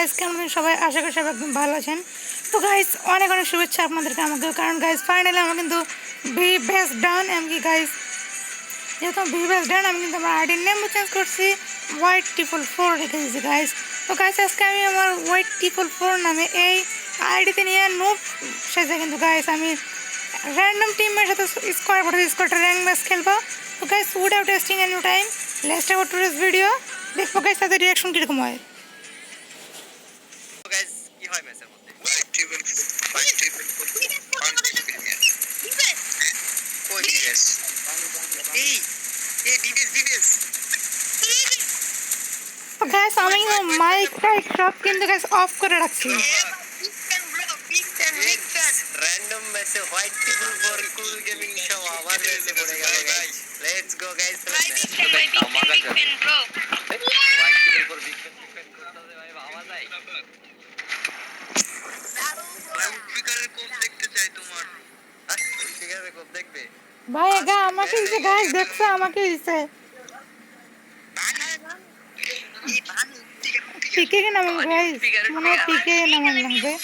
Guys কেমন আছেন সবাই? আশা করি সবাই একদম ভালো আছেন। তো গাইস অনেক অনেক শুভেচ্ছা আপনাদেরকে আমাকে, কারণ গাইস ফাইনালি আমার কিন্তু ভি বেস্ট ডান। এমনকি গাইস যেহেতু ভি বেস্ট ডান, আমি কিন্তু আমার আইডির নেমও চেঞ্জ করছি, হোয়াইট ট্রিপল ফোর রেখে দিয়েছি গাইস। তো গাইস আজকে আমি আমার হোয়াইট ট্রিপল ফোর নামে এই আইডিতে নিয়ে নুব সেজে কিন্তু গাইস আমি র্যান্ডম টিমের সাথে স্কোয়াডটা র্যাঙ্ক ম্যাচ খেলবো। তো guys without wasting any time let's start today's video. দেখবো গাইস তাদের রিয়াকশন কিরকম হয়। কি হয় ম্যাচের মধ্যে? কই ডিএস? এই ডিএস তো গাইস আমি মাইক টাইক সব কিন্তু গাইস অফ করে রাখছি। র‍্যান্ডম ম্যাচে white টিপল for cool gaming show আবার ম্যাচে পড়ে গেল guys. Let's go guys. White টিপল for big fan করতে ভাই আওয়াজ আই। স্পিকারের কোড দেখতে চাই তোমার। স্পিকারের কোড দেখবে ভাই এগা আমাকে দিছে গাইস, দেখছো আমাকে দিছে। পিকে কে নাম গাইস, মনে পিকে নাম লাগবে গাইস।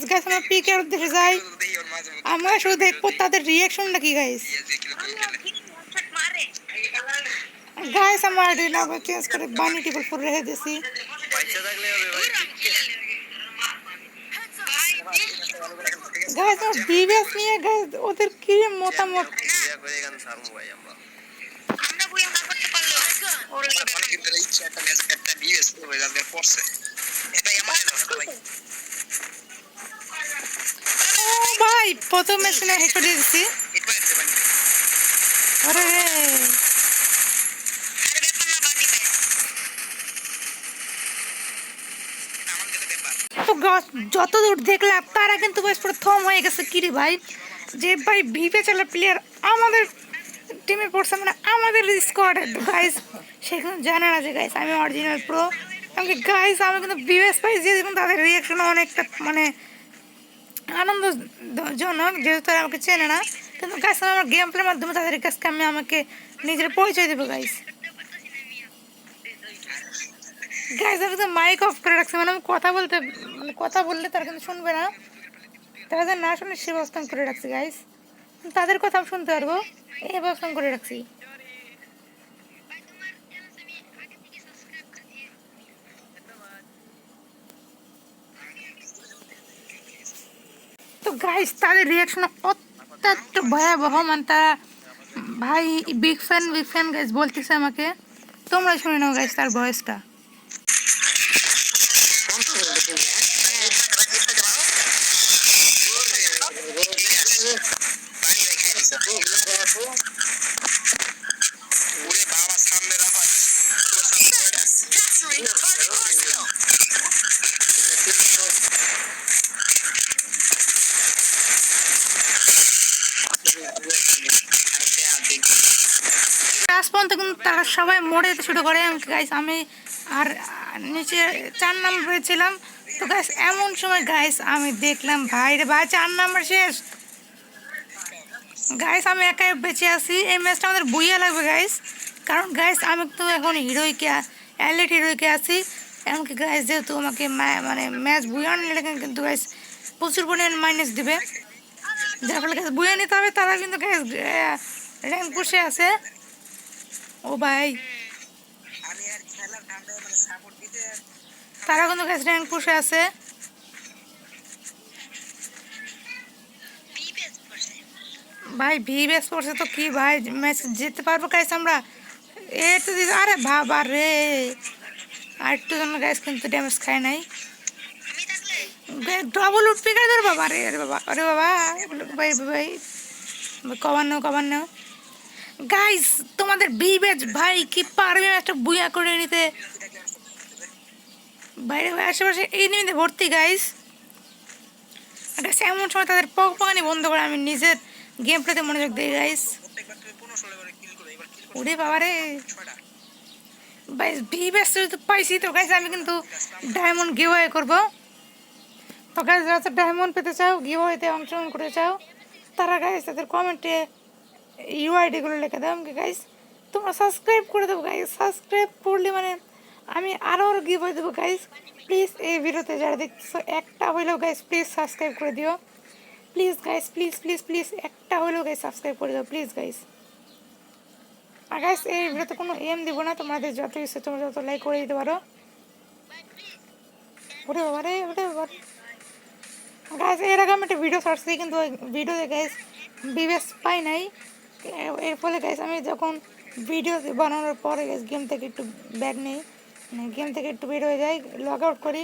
গাইস আমরা পিকে এর উদ্দেশ্যে যাই, আমরা শুধু দেখবো তাদের রিয়াকশনটা কি গাইস। গাইস আমার আইডি নাম চেঞ্জ করে বানি টিপল ফোর রেখে দিয়েছি। পয়সা থাকলে হবে ভাই। গাইস আমার বিবিএস নিয়ে গাইস ওদের কি মতামত। ইয়া করে গান সারমু ভাই আমরা বুইয়া না করতে পারলো ওর মানে কিন্তু ইচ্ছা একটা ম্যাচ একটা বিএস হয়ে যাবে পড়ছে এটাই আমাদের ভাই। ও ভাই প্রথম ম্যাচে না হেড করে দিয়েছি। একবার দিতে পারি আরে তো যতদূর দেখলাম তারা কিন্তু বেশ প্রথম হয়ে গেছে কিরে ভাই, যে ভাই ভিভে চালা প্লেয়ার আমাদের টিমে পড়ছে, মানে আমাদের স্কোয়াডের গাইস সেখানে জানে না যে গাইস আমি অরিজিনাল প্রো। এমনকি গাইস আমি কিন্তু বিএস পাইছি, এবং তাদের রিয়াকশন অনেকটা মানে আনন্দজনক, যেহেতু তারা আমাকে চেনে না। কিন্তু গাইস আমি আমার গেম প্লের মাধ্যমে তাদের কাছকে আমি আমাকে নিজের পরিচয় দেবো গাইস। গাইস আমি তো মাইক অফ করে রাখছি, মানে আমি কথা বললে তারা কিন্তু শুনবে না, তারা যেন না শুনে সে ব্যবস্থা করে রাখছি গাইস। তাদের কথা আমি শুনতে পারবো এই ব্যবস্থা করে রাখছি। তো গাইস তাদের রিয়াকশন অত্যন্ত ভয়াবহ, মানে তারা ভাই বিগ ফ্যান গাইস বলতেছে আমাকে। তোমরা শুনে নাও গাইস তার ভয়েসটা। লাস্ট পর্যন্ত কিন্তু তারা সবাই মরে যেতে শুরু করে গাইস। আমি আর নিচে 4 নম্বরে ছিলাম। তো গাইস এমন সময় গাইস আমি দেখলাম ভাই রে ভাই 4 নম্বর শেষ গাইস, আমি একাই বেঁচে আছি। এই ম্যাচটা আমাদের বুইয়া লাগবে গাইস, কারণ গাইস আমি তো এখন এলিট হিরোইকে আছি। এমনকি গাইস যেহেতু আমাকে মানে ম্যাচ বুইয়া নিলে কিন্তু গাইস প্রচুর পরিমাণ মাইনাস দিবে, যার ফলে গাইস বুইয়া নিতে হবে। তারা কিন্তু গাইস র্যাঙ্ক পুষে আছে। ও ভাই তারা কিন্তু গাইস র্যাঙ্ক পুষে আছে। ভাই ভিবেস পড়ছে তো কি ভাই ম্যাচ জিততে পারবো গাইস আমরা। এই তো আরে বাবা রে আর একটু জন্য গাইস কিন্তু ড্যামেজ খায় নাই। ডবল উঠপি গাইস রে বাবা রে, আরে বাবা আরে বাবা ভাই ভাই কমান নাও গাইস। তোমাদের ভিবেস ভাই কি পারবে একটা বুইয়া করে নিতে। বাইরে আশেপাশে এই নিমিতে ভর্তি গাইস। এমন সময় তাদের পকানি বন্ধ করে আমি নিজের গেম প্লেতে মনোযোগ দিই গাইস। ওরে বাবা রে ভাই ভিবেস তো পাইছি। তো গাইস আমি কিন্তু ডায়মন্ড গিভওয়ে করবো। তো গাইস যারা ডায়মন্ড পেতে চাও, গিভওয়েতে অংশগ্রহণ করতে চাও, তারা গাইস তাদের কমেন্টে ইউআইডি গুলো লিখে দাও। গাইস তোমরা সাবস্ক্রাইব করে দেবো গাইস। সাবস্ক্রাইব করলে মানে আমি আরও গিভ দেবো গাইস। প্লিজ এই ভিডিওতে যারা দেখতেছো একটা হইলেও গাইস প্লিজ সাবস্ক্রাইব করে দিও। Please guys, please please please একটা হইলেও গাইস সাবস্ক্রাইব করে দিও প্লিজ গাইস। আর গাইস এই ভিডিওতে কোনো এম দিব না, তোমাদের যত ইচ্ছে তোমরা যত লাইক করে দিতে পারো। ওরে বাবা রে, ওরে বাবা গাইস, এর আগে আমি একটা ভিডিও সার্চ দিই কিন্তু ওই ভিডিওতে গাইস বিবেস পাই নাই। এর ফলে গাইস আমি যখন ভিডিও বানানোর পরে গাইস গেম থেকে একটু ব্যাক নেই, মানে গেম থেকে একটু বের হয়ে যাই, লগ আউট করি।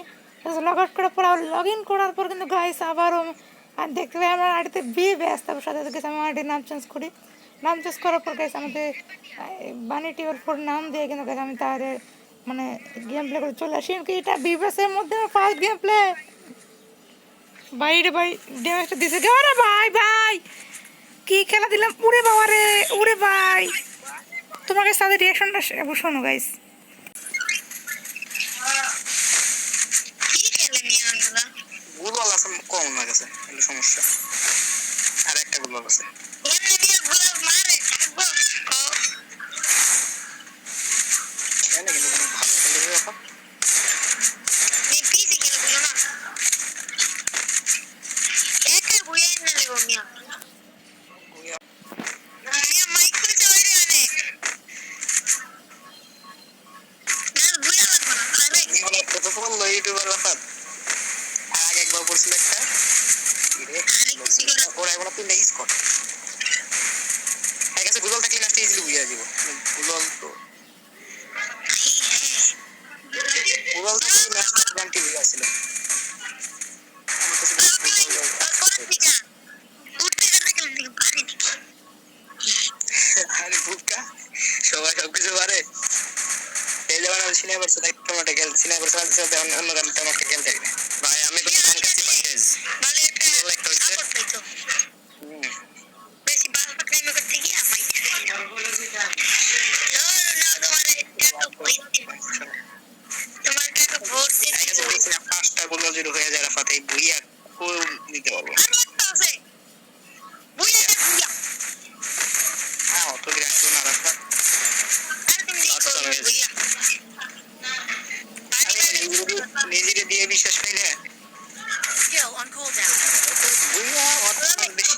লগ আউট করার পর আবার লগ ইন করার পর কিন্তু গাইস আবারও আর দেখতে পাই আমার আইডিতে বিবেস, তারপর সাথে সাথে আমি আইডির নাম চেঞ্জ করি। নাম চেঞ্জ করার পর গাইস আমাদের বানি টিউর ফোর নাম দিয়ে কিন্তু গাইস আমি তাদের মানে গেম প্লে করে চলে আসি। এটা বিবেসের মধ্যে ফার্স্ট গেম প্লে। ভাই রে ভাই, ড্যামেজটা দিছে কে? আরে ভাই ভাই কি খেলা দিলাম, উড়ে বাবা রে, উড়ে ভাই। তোমাকে সাথে রিয়াকশনটা শোনো গাইস। কি খেলে নিয়ে আনলা? গুগল আছে কম না গেছে, এটা সমস্যা। আর একটা গুগল আছে। এমনি দিয়ে গুগল মারে থাকবো। কেন কিন্তু কোনো ভালো খেলে দেখো। এই পিসি খেলে বলো না। একা বুইয়া না লেগো মিয়া। মিয়া মাইক খুলছে বাইরে আনে। আর বুইয়া লাগবে না। আরে বলো কত ফোন লই ইউটিউবার রাফাত। আর আগে একবার পড়ছিল একটা। আরে কিছু করে ওরা এখন তুই নেইস কর। ঠিক আছে গুগল থাকলে লাস্টে ইজিলি বুঝা যাবে। গুগল তো গুগল থেকে লাস্টে গানটি বুঝা ছিল। আরে বুকা সবাই সবকিছু পারে। এই যেমন আমি সিনেমার সাথে টমেটো খেল, সিনেমার সাথে অন্য গান টমেটো খেলতে পারি। ভাই আমি তো গান কাছে পারতেছ। ভালো একটা হইছে। বেশি বাল পাকড়াই করতে গিয়া মাই। তোমার কাছে ভোট দিতে পাঁচটা গুলো যদি হয়ে যায় রাফাত এই বুইয়া কোন দিতে পারবো। আর একটা আছে বুইয়া বুইয়া। হ্যাঁ অত কি রাখছো না রাফাত। আর তুমি দেখো বুইয়া। নিজেরে দিয়ে বিশ্বাস পাইলে। Skill on cooldown. বুইয়া অত বেশি